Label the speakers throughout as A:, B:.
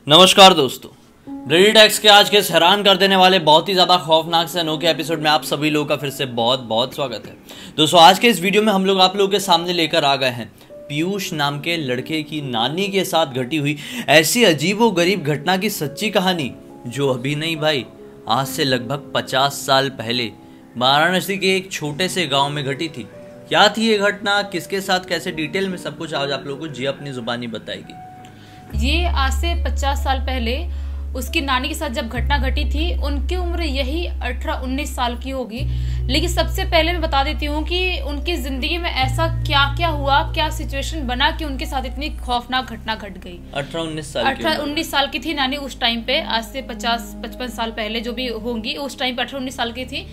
A: नमस्कार दोस्तों, bloody tax के आज के इस हैरान कर देने वाले बहुत ही ज़्यादा खौफनाक से अनोखे एपिसोड में आप सभी लोगों का फिर से बहुत बहुत स्वागत है। दोस्तों, आज के इस वीडियो में हम लोग आप लोगों के सामने लेकर आ गए हैं पीयूष नाम के लड़के की नानी के साथ घटी हुई ऐसी अजीबोगरीब घटना की सच्ची कहानी, जो अभी नहीं भाई, आज से लगभग 50 साल पहले वाराणसी के एक छोटे से गाँव में घटी थी। क्या थी ये घटना, किसके साथ, कैसे, डिटेल में सब कुछ आज आप लोगों को जी अपनी जुबानी बताएगी।
B: ये आज से 50 साल पहले उसकी नानी के साथ जब घटना घटी थी, उनकी उम्र यही 18-19 साल की होगी। लेकिन सबसे पहले मैं बता देती हूँ कि उनकी ज़िंदगी में ऐसा क्या क्या हुआ, क्या सिचुएशन बना कि उनके साथ इतनी खौफनाक घटना घट गई। 18-19 साल की थी नानी उस टाइम पे, आज से 50-55 साल पहले जो भी होंगी, उस टाइम पे 18-19 साल की थी।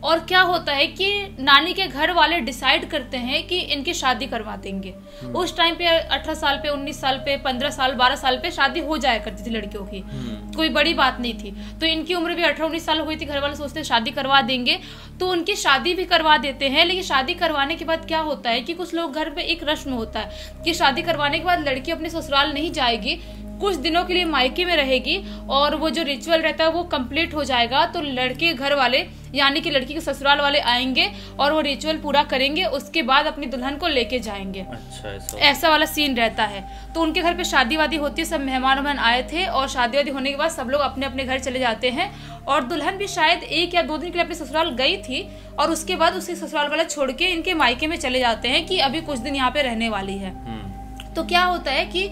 B: और क्या होता है कि नानी के घर वाले डिसाइड करते हैं कि इनकी शादी करवा देंगे। उस टाइम पे 18 साल पे, 19 साल पे, 15 साल, 12 साल पे शादी हो जाया करती थी लड़कियों की, कोई बड़ी बात नहीं थी। तो इनकी उम्र भी 18-19 साल हुई थी। घर वाले सोचते हैं शादी करवा देंगे, तो उनकी शादी भी करवा देते हैं। लेकिन शादी करवाने के बाद क्या होता है कि कुछ लोग घर पे एक रस्म होता है कि शादी करवाने के बाद लड़की अपने ससुराल नहीं जाएगी, कुछ दिनों के लिए मायके में रहेगी, और वो जो रिचुअल रहता है वो कंप्लीट हो जाएगा तो लड़के घर वाले यानी कि लड़की के ससुराल वाले आएंगे और वो रिचुअल पूरा करेंगे, उसके बाद अपनी दुल्हन को लेके जाएंगे। अच्छा, ऐसा वाला सीन रहता है। तो उनके घर पे शादी वादी होती है, सब मेहमान आए थे, और शादी वादी होने के बाद सब लोग अपने अपने घर चले जाते हैं। और दुल्हन भी शायद 1 या 2 दिन के लिए अपने ससुराल गई थी, और उसके बाद उसके ससुराल वाला छोड़ के इनके मायके में चले जाते हैं कि अभी कुछ दिन यहाँ पे रहने वाली है। तो क्या होता है कि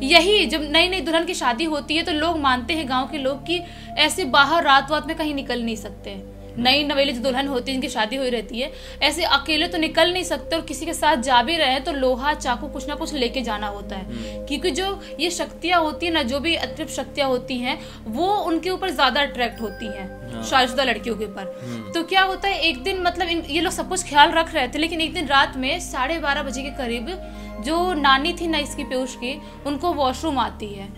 B: यही जब नई नई दुल्हन की शादी होती है तो लोग मानते हैं, गांव के लोग, कि ऐसे बाहर रात वात में कहीं निकल नहीं सकते। नई नवेली जो दुल्हन होती है, जिनकी शादी हुई रहती है, ऐसे अकेले तो निकल नहीं सकते, और किसी के साथ जा भी रहे तो लोहा चाकू कुछ ना कुछ लेके जाना होता है। क्योंकि जो ये शक्तियाँ होती है ना, जो भी अतिरिक्त शक्तियाँ होती हैं, वो उनके ऊपर ज्यादा अट्रैक्ट होती हैं शादीशुदा लड़कियों के ऊपर। तो क्या होता है, एक दिन मतलब ये लोग सब कुछ ख्याल रख रहे थे, लेकिन एक दिन रात में 12:30 बजे के करीब जो नानी थी ना इसकी, पीयूष की, उनको वॉशरूम आती है।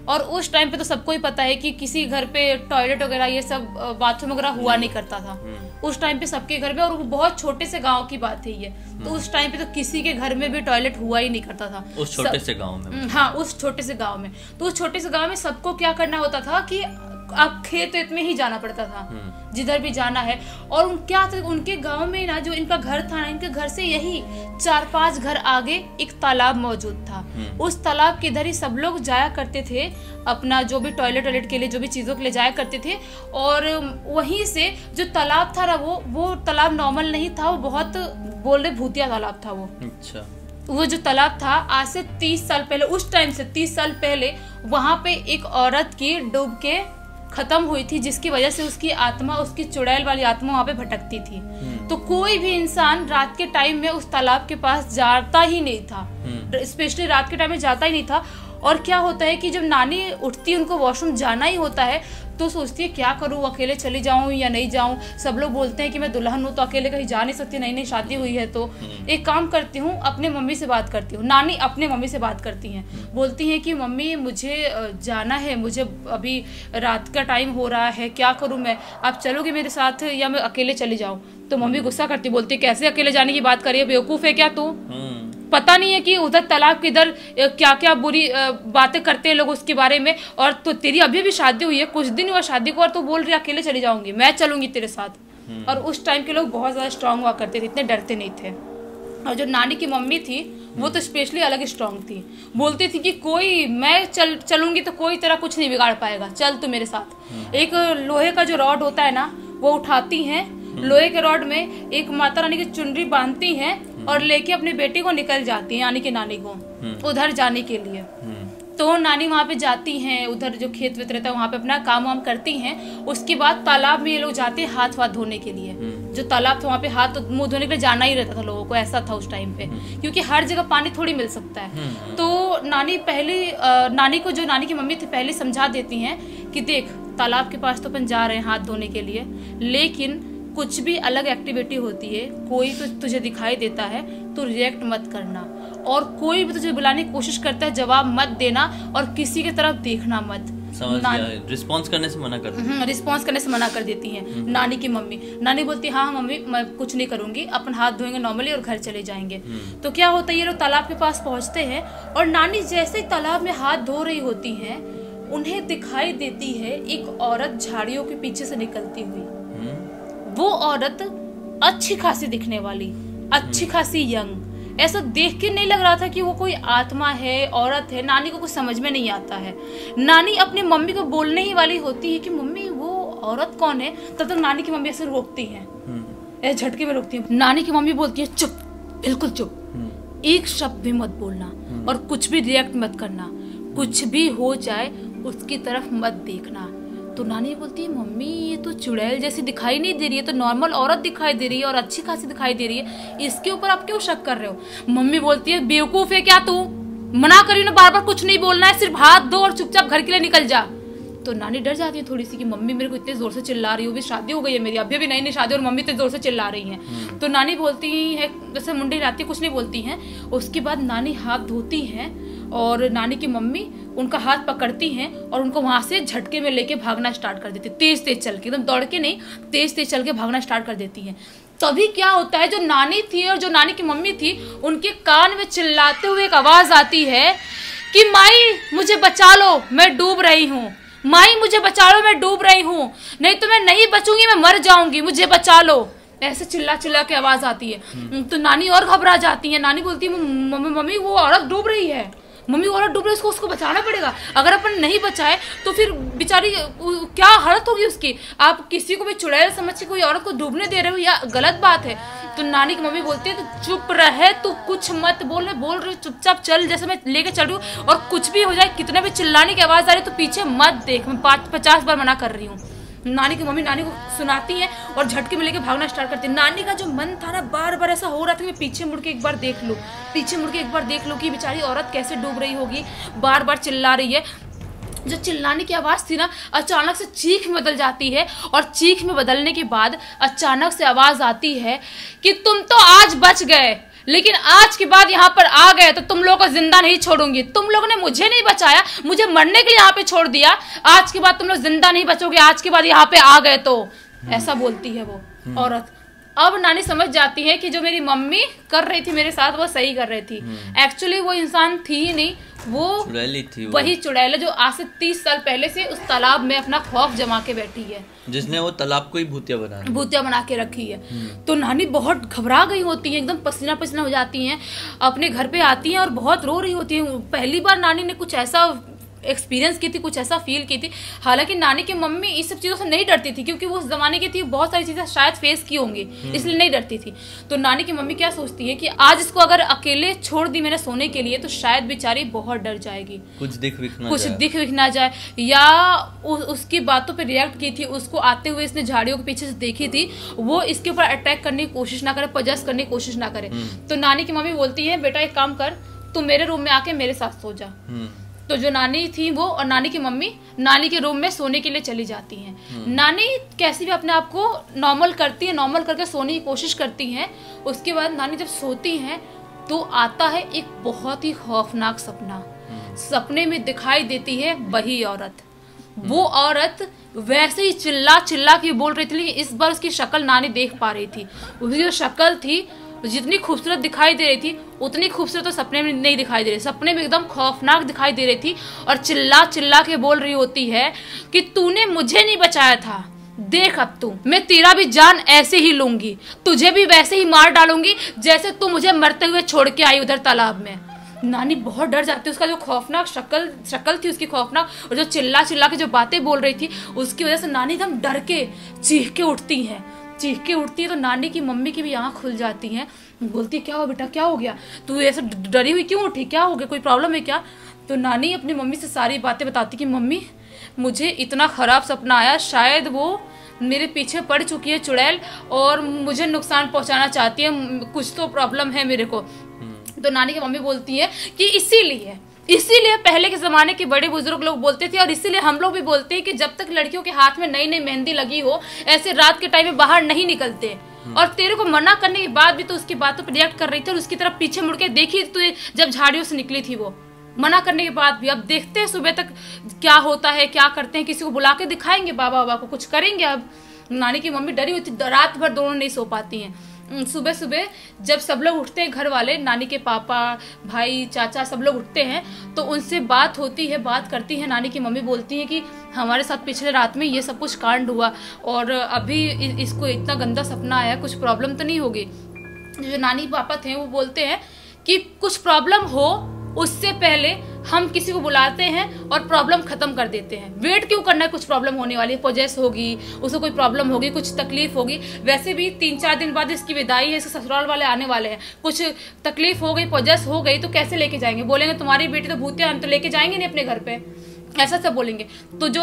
B: और उस टाइम पे तो सबको ही पता है कि किसी घर पे टॉयलेट वगैरह, ये सब बाथरूम वगैरह हुआ नहीं करता था उस टाइम पे सबके घर में, और वो बहुत छोटे से गांव की बात है ये। तो उस टाइम पे तो किसी के घर में भी टॉयलेट हुआ ही नहीं करता था
A: उस छोटे से गांव में।
B: हाँ, उस छोटे से गांव में। तो उस छोटे से गांव में सबको क्या करना होता था कि अब खेत में ही जाना पड़ता था, जिधर भी जाना है। और क्या था, उनके गांव में ना जो इनका घर था ना, इनके घर से यही 4-5 घर आगे एक तालाब मौजूद था। उस तालाब के इधर ही सब लोग जाया करते थे, अपना जो भी टॉयलेट के लिए, जो भी चीजों के लिए जाया करते थे। और वहीं से जो तालाब था ना, वो तालाब नॉर्मल नहीं था, वो बहुत बोल रहे भूतिया तालाब था वो। अच्छा। वो जो तालाब था, आज से 30 साल पहले, उस टाइम से 30 साल पहले, वहां पे एक औरत की डूब के खत्म हुई थी, जिसकी वजह से उसकी आत्मा, उसकी चुड़ैल वाली आत्मा वहां पे भटकती थी। तो कोई भी इंसान रात के टाइम में उस तालाब के पास जाता ही नहीं था, स्पेशली रात के टाइम में जाता ही नहीं था। और क्या होता है कि जब नानी उठती, उनको वॉशरूम जाना ही होता है, तो सोचती है क्या करूँ, अकेले चली जाऊँ या नहीं जाऊँ। सब लोग बोलते हैं कि मैं दुल्हन हूँ तो अकेले कहीं जा नहीं सकती, नई नई शादी हुई है। तो एक काम करती हूँ, अपने मम्मी से बात करती हूँ। नानी अपने मम्मी से बात करती हैं, बोलती हैं कि मम्मी मुझे जाना है, मुझे अभी रात का टाइम हो रहा है, क्या करूँ मैं, आप चलोगे मेरे साथ या मैं अकेले चली जाऊँ। तो मम्मी गुस्सा करती, बोलती कैसे अकेले जाने की बात करिए, बेवकूफ़ है क्या तू, पता नहीं है कि उधर तालाब के इधर क्या क्या बुरी बातें करते हैं लोग उसके बारे में। और तो तेरी अभी भी शादी हुई है, कुछ दिन हुआ शादी को, और तो बोल रही अकेले चली जाऊंगी, मैं चलूंगी तेरे साथ। और उस टाइम के लोग बहुत ज्यादा स्ट्रांग हुआ करते थे, इतने डरते नहीं थे। और जो नानी की मम्मी थी, वो तो स्पेशली अलग स्ट्रांग थी, बोलती थी कि कोई मैं चलूंगी तो कोई तरह कुछ नहीं बिगाड़ पाएगा, चल तू मेरे साथ। एक लोहे का जो रॉड होता है ना, वो उठाती हैं, लोहे के रॉड में एक माता रानी की चुनरी बांधती हैं और लेके अपनी बेटी को निकल जाती है, यानी कि नानी को, उधर जाने के लिए। तो नानी वहाँ पे जाती हैं, उधर जो खेत वेत रहता है वहाँ पे अपना काम वाम करती हैं। उसके बाद तालाब में ये लोग जाते हैं हाथ वाथ धोने के लिए। जो तालाब था वहाँ पे हाथ मुंह धोने के लिए जाना ही रहता था लोगों को, ऐसा था उस टाइम पे, क्योंकि हर जगह पानी थोड़ी मिल सकता है। तो नानी को जो नानी की मम्मी थी पहले समझा देती हैं कि देख, तालाब के पास तो अपन जा रहे हैं हाथ धोने के लिए, लेकिन कुछ भी अलग एक्टिविटी होती है, कोई तो तुझे दिखाई देता है तो रिएक्ट मत करना, और कोई भी तुझे बुलाने की कोशिश करता है जवाब मत देना, और किसी की तरफ देखना मत।
A: रिस्पॉन्स करने से मना कर देती
B: रिस्पॉन्स करने से मना कर देती हैं नानी की मम्मी। नानी बोलती है हाँ मम्मी मैं कुछ नहीं करूंगी, अपन हाथ धोएंगे नॉर्मली और घर चले जाएंगे। तो क्या होता है, ये लोग तालाब के पास पहुंचते हैं और नानी जैसे ही तालाब में हाथ धो रही होती हैं, उन्हें दिखाई देती है एक औरत झाड़ियों के पीछे से निकलती हुई। वो औरत अच्छी खासी दिखने वाली, अच्छी खासी यंग, ऐसा देख के नहीं लग रहा था कि वो कोई आत्मा है, औरत है। नानी को कुछ समझ में नहीं आता है। नानी अपनी मम्मी को बोलने ही वाली होती है कि मम्मी वो औरत कौन है, तब तक नानी की मम्मी ऐसे रोकती है, ऐसे झटके में रोकती है। नानी की मम्मी बोलती है चुप, बिल्कुल चुप, एक शब्द भी मत बोलना और कुछ भी रिएक्ट मत करना, कुछ भी हो जाए उसकी तरफ मत देखना। तो नानी बोलती है मम्मी ये तो चुड़ैल जैसी दिखाई नहीं दे रही है, तो नॉर्मल औरत दिखाई दे रही है और अच्छी खासी दिखाई दे रही है, इसके ऊपर आप क्यों शक कर रहे हो। मम्मी बोलती है बेवकूफ है क्या तू, मना करी ना बार बार कुछ नहीं बोलना है, सिर्फ हाथ दो और चुपचाप घर के लिए निकल जा। तो नानी डर जाती है थोड़ी सी कि मम्मी मेरे को इतने जोर से चिल्ला रही हो, भी शादी हो गई है मेरी, अभी भी नई शादी और मम्मी इतने जोर से चिल्ला रही है। तो नानी बोलती है, जैसे मुंडी हिलाती है, कुछ नहीं बोलती हैं। उसके बाद नानी हाथ धोती हैं और नानी की मम्मी उनका हाथ पकड़ती हैं और उनको वहां से झटके में लेके भागना स्टार्ट कर देती, तेज तेज चल के, एकदम दौड़ के नहीं, तेज तेज चल के भागना स्टार्ट कर देती हैं। तभी क्या होता है, जो नानी थी और जो नानी की मम्मी थी, उनके कान में चिल्लाते हुए एक आवाज आती है कि माई मुझे बचा लो, मैं डूब रही हूँ, माई मुझे बचा लो, मैं डूब रही हूँ, नहीं तो मैं नहीं बचूंगी, मैं मर जाऊंगी, मुझे बचा लो। ऐसे चिल्ला चिल्ला के आवाज आती है। तो नानी और घबरा जाती है। नानी बोलती है मम्मी वो औरत डूब रही है, मम्मी औरत डूब रही है, उसको बचाना पड़ेगा, अगर अपन नहीं बचाए तो फिर बेचारी क्या हालत होगी उसकी। आप किसी को भी चुड़ैल समझ के कोई औरत को डूबने दे रहे हो, या गलत बात है। तो नानी की मम्मी बोलती है तो चुप रहे, तू कुछ मत बोल रही, चुपचाप चल, जैसे मैं लेके चल रही हूँ, और कुछ भी हो जाए, कितने भी चिल्लाने की आवाज आ रही है तो पीछे मत देख, मैं 50 बार मना कर रही हूँ। नानी की मम्मी नानी को सुनाती है और झटके में लेके भागना स्टार्ट करती है। नानी का जो मन था ना, बार बार ऐसा हो रहा था कि मैं पीछे मुड़ के एक बार देख लूं, पीछे मुड़ के एक बार देख लूं कि बेचारी औरत कैसे डूब रही होगी, बार बार चिल्ला रही है। जो चिल्लाने की आवाज थी ना, अचानक से चीख में बदल जाती है, और चीख में बदलने के बाद अचानक से आवाज आती है कि तुम तो आज बच गए, लेकिन आज के बाद यहाँ पर आ गए तो तुम लोगों को जिंदा नहीं छोड़ूंगी। तुम लोगों ने मुझे नहीं बचाया, मुझे मरने के लिए यहाँ पे छोड़ दिया, आज के बाद तुम लोग जिंदा नहीं बचोगे, आज के बाद यहाँ पे आ गए तो। ऐसा बोलती है वो औरत। अब नानी समझ जाती है कि जो मेरी मम्मी कर रही थी मेरे साथ, वो सही कर रही थी। एक्चुअली वो इंसान थी ही नहीं, वो चुड़ैली थी, वही चुड़ैल जो आज से 30 साल पहले से उस तालाब में अपना खौफ जमा के बैठी है,
A: जिसने वो तालाब को ही भूतिया बना के रखी है।
B: तो नानी बहुत घबरा गई होती है, एकदम पसीना पसीना हो जाती हैं, अपने घर पे आती हैं और बहुत रो रही होती है। पहली बार नानी ने कुछ ऐसा एक्सपीरियंस की थी, कुछ ऐसा फील की थी। हालांकि नानी की मम्मी इस सब चीज़ों से नहीं डरती थी, क्योंकि वो उस जमाने की थी, बहुत सारी चीज़ें शायद फेस की होंगी, इसलिए नहीं डरती थी। तो नानी की मम्मी क्या सोचती है कि आज इसको अगर अकेले छोड़ दी मैंने सोने के लिए, तो शायद बेचारी बहुत डर जाएगी, कुछ दिख विख ना जाए, या उसकी बातों पर रिएक्ट की थी, उसको आते हुए इसने झाड़ियों के पीछे से देखी थी, वो इसके ऊपर अटैक करने की कोशिश ना करे, पजस करने की कोशिश ना करे। तो नानी की मम्मी बोलती है बेटा एक काम कर, तू मेरे रूम में आके मेरे साथ सो जा। तो जो नानी थी वो और नानी की मम्मी नानी के रूम में सोने के लिए चली जाती हैं। नानी कैसे भी अपने आप को नॉर्मल करती है, नॉर्मल करके सोने की कोशिश करती हैं। उसके बाद नानी जब सोती हैं तो आता है एक बहुत ही खौफनाक सपना। सपने में दिखाई देती है वही औरत। वो औरत वैसे ही चिल्ला चिल्ला के बोल रही थी, लेकिन इस बार उसकी शक्ल नानी देख पा रही थी। उसकी जो शक्ल थी, जितनी खूबसूरत दिखाई दे रही थी, उतनी खूबसूरत तो सपने में नहीं दिखाई दे रही, सपने में एकदम खौफनाक दिखाई दे रही थी, और चिल्ला चिल्ला के बोल रही होती है कि तूने मुझे नहीं बचाया था, देख अब तू, मैं तेरा भी जान ऐसे ही लूंगी, तुझे भी वैसे ही मार डालूंगी जैसे तू मुझे मरते हुए छोड़ के आई उधर तालाब में। नानी बहुत डर जाती है, उसका जो खौफनाक शक्ल थी उसकी खौफनाक, और जो चिल्ला चिल्ला के जो बातें बोल रही थी उसकी वजह से नानी एकदम डर के चीख के उठती है। तो नानी की मम्मी की भी आँख खुल जाती हैं। बोलती क्या हुआ बेटा, क्या हो गया, तू ऐसे डरी हुई क्यों उठी, क्या हो गया, कोई प्रॉब्लम है क्या। तो नानी अपनी मम्मी से सारी बातें बताती कि मम्मी मुझे इतना ख़राब सपना आया, शायद वो मेरे पीछे पड़ चुकी है चुड़ैल और मुझे नुकसान पहुंचाना चाहती है, कुछ तो प्रॉब्लम है मेरे को। तो नानी की मम्मी बोलती है कि इसीलिए पहले के ज़माने के बड़े बुजुर्ग लोग बोलते थे, और इसीलिए हम लोग भी बोलते हैं कि जब तक लड़कियों के हाथ में नई नई मेहंदी लगी हो, ऐसे रात के टाइम में बाहर नहीं निकलते। और तेरे को मना करने के बाद भी तो उसकी बातों पर रिएक्ट कर रही थी, और उसकी तरफ पीछे मुड़ के देखी तो जब झाड़ियों से निकली थी वो, मना करने के बाद भी। अब देखते हैं सुबह तक क्या होता है, क्या करते हैं, किसी को बुला के दिखाएंगे, बाबा को कुछ करेंगे। अब नानी की मम्मी डरी हुई थी, रात भर दोनों नहीं सो पाती हैं। सुबह सुबह जब सब लोग उठते हैं, घर वाले, नानी के पापा, भाई, चाचा, सब लोग उठते हैं, तो उनसे बात होती है, बात करती है। नानी की मम्मी बोलती है कि हमारे साथ पिछले रात में ये सब कुछ कांड हुआ और अभी इसको इतना गंदा सपना आया, कुछ प्रॉब्लम तो नहीं होगी। जो नानी पापा थे वो बोलते हैं कि कुछ प्रॉब्लम हो उससे पहले हम किसी को बुलाते हैं और प्रॉब्लम खत्म कर देते हैं। वेट क्यों करना है, कुछ प्रॉब्लम होने वाली है, पोजेस होगी, उसको कोई प्रॉब्लम होगी, कुछ तकलीफ होगी। वैसे भी 3-4 दिन बाद इसकी विदाई है, इसके ससुराल वाले आने वाले हैं, कुछ तकलीफ हो गई, पोजेस हो गई तो कैसे लेके जाएंगे? बोलेंगे तुम्हारी बेटी तो भूतिया, हम तो लेके जाएंगे नहीं अपने घर पे, ऐसा सब बोलेंगे। तो जो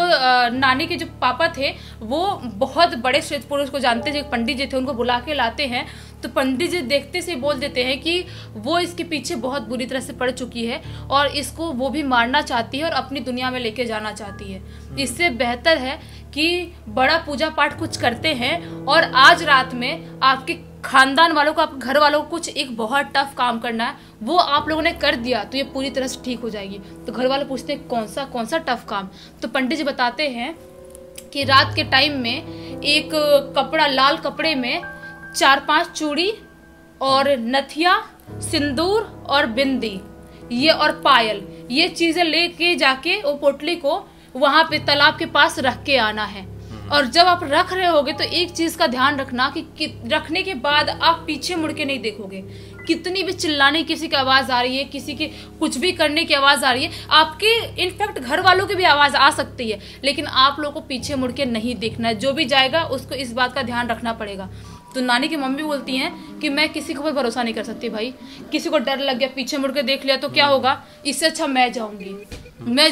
B: नानी के जो पापा थे वो बहुत बड़े श्रेष्ठ पुरुष को जानते, जो पंडित जी थे उनको बुला के लाते हैं। तो पंडित जी देखते से बोल देते हैं कि वो इसके पीछे बहुत बुरी तरह से पड़ चुकी है और इसको वो भी मारना चाहती है और अपनी दुनिया में लेके जाना चाहती है। इससे बेहतर है कि बड़ा पूजा पाठ कुछ करते हैं और आज रात में आपके खानदान वालों को, आपके घर वालों को कुछ एक बहुत टफ काम करना है, वो आप लोगों ने कर दिया तो ये पूरी तरह से ठीक हो जाएगी। तो घर वाले पूछते हैं कौन सा टफ काम? तो पंडित जी बताते हैं कि रात के टाइम में एक कपड़ा, लाल कपड़े में 4-5 चूड़ी और नथिया, सिंदूर और बिंदी, ये और पायल, ये चीजें लेके जाके वो पोटली को वहां पे तालाब के पास रख के आना है। और जब आप रख रहे होगे तो एक चीज का ध्यान रखना कि रखने के बाद आप पीछे मुड़ के नहीं देखोगे। कितनी भी चिल्लाने किसी की आवाज आ रही है, किसी के कुछ भी करने की आवाज आ रही है, आपके इनफैक्ट घर वालों की भी आवाज आ सकती है, लेकिन आप लोगों को पीछे मुड़ के नहीं देखना है। जो भी जाएगा उसको इस बात का ध्यान रखना पड़ेगा। तो नानी की मम्मी बोलती हैं कि मैं किसी को भी भरोसा नहीं कर सकती भाई, किसी को डर लग गया, पीछे मुड़ के देख लिया तो क्या होगा, इससे अच्छा मैं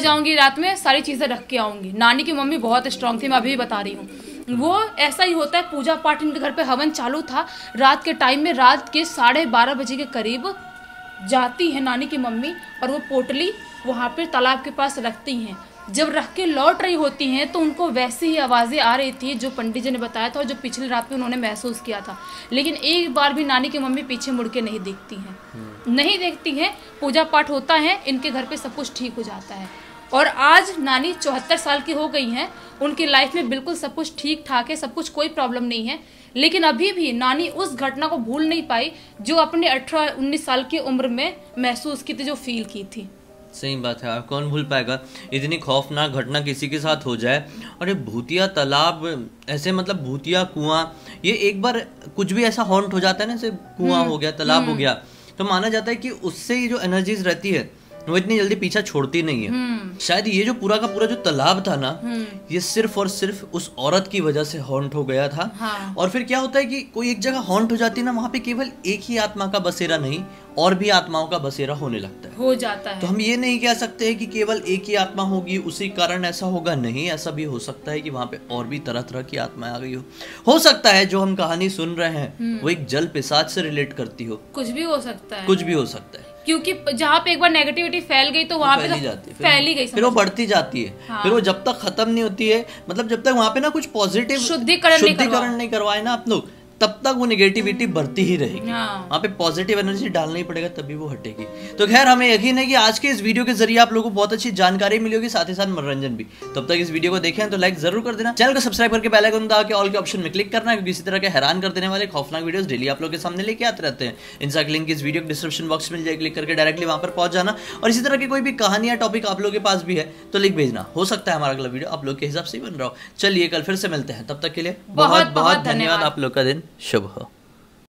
B: जाऊंगी रात में सारी चीजें रख के आऊंगी। नानी की मम्मी बहुत स्ट्रांग थी, मैं अभी भी बता रही हूँ। वो ऐसा ही होता है, पूजा पाठ इनके घर पे हवन चालू था रात के टाइम में, रात के 12:30 बजे के करीब जाती है नानी की मम्मी और वो पोटली वहाँ पे तालाब के पास रखती हैं। जब रख के लौट रही होती हैं तो उनको वैसी ही आवाज़ें आ रही थी जो पंडित जी ने बताया था और जो पिछली रात में उन्होंने महसूस किया था। लेकिन एक बार भी नानी की मम्मी पीछे मुड़ के नहीं देखती हैं। पूजा पाठ होता है, इनके घर पे सब कुछ ठीक हो जाता है। और आज नानी 74 साल की हो गई हैं, उनकी लाइफ में बिल्कुल सब कुछ ठीक ठाक है, सब कुछ कोई प्रॉब्लम नहीं है। लेकिन अभी भी नानी उस घटना को भूल नहीं पाई जो अपने 18-19 साल की उम्र में महसूस की थी, जो फील की थी।
A: सही बात है, कौन भूल पाएगा इतनी खौफनाक घटना किसी के साथ हो जाए। और ये भूतिया तालाब, ऐसे मतलब भूतिया कुआं, ये एक बार कुछ भी ऐसा हॉन्ट हो जाता है ना, जैसे कुआं हो गया, तालाब हो गया, तो माना जाता है कि उससे ये जो एनर्जीज रहती है वो इतनी जल्दी पीछा छोड़ती नहीं है। शायद ये जो पूरा का पूरा जो तालाब था ना, ये सिर्फ और सिर्फ उस औरत की वजह से हॉन्ट हो गया था।
B: हाँ।
A: और फिर क्या होता है कि कोई एक जगह हॉन्ट हो जाती है ना, वहां पे केवल एक ही आत्मा का बसेरा नहीं, और भी आत्माओं का बसेरा होने लगता है,
B: हो जाता है।
A: तो हम ये नहीं कह सकते हैं कि केवल एक ही आत्मा होगी उसी कारण ऐसा होगा, नहीं, ऐसा भी हो सकता है कि वहां पे और भी तरह तरह की आत्माएं आ गई हो सकता है जो हम कहानी सुन रहे हैं वो एक जल पिशाच से रिलेट करती हो,
B: कुछ भी हो सकता है,
A: कुछ भी हो सकता है,
B: क्योंकि जहाँ पे एक बार नेगेटिविटी फैल गई तो वहाँ पे फैल ही गई,
A: फिर वो बढ़ती जाती है। हाँ। फिर वो जब तक खत्म नहीं होती है, मतलब जब तक वहाँ पे ना कुछ पॉजिटिव शुद्धिकरण नहीं करवाए ना आप लोग, तब तक वो नेगेटिविटी बढ़ती ही रहेगी।
B: हाँ।
A: वहाँ पे पॉजिटिव एनर्जी डालना ही पड़ेगा, तभी वो हटेगी। तो खैर, हमें यकीन है कि आज के इस वीडियो के जरिए आप लोगों को बहुत अच्छी जानकारी मिली होगी, साथ ही साथ मनोरंजन भी। तब तक इस वीडियो को देखें तो लाइक जरूर कर देना, चैनल को सब्सक्राइब करके बेल आइकन दबा के ऑल के ऑप्शन में क्लिक करना, क्योंकि इसी तरह के हैरान कर देने वाले खौफनाक वीडियोस डेली आप लोग के सामने लेके आते रहते हैं। इनका लिंक इस वीडियो के डिस्क्रिप्शन बॉक्स में क्लिक करके डायरेक्टली वहां पर पहुंच जाना, और इसी तरह की कोई भी कहानी या टॉपिक आप लोग के पास भी है तो लिख भेजना, हो सकता है हमारा अगला वीडियो आप लोग के हिसाब से बन रहा हो। चलिए कल फिर से मिलते हैं, तब तक के लिए बहुत बहुत धन्यवाद। आप लोग का दिन शुभ हो।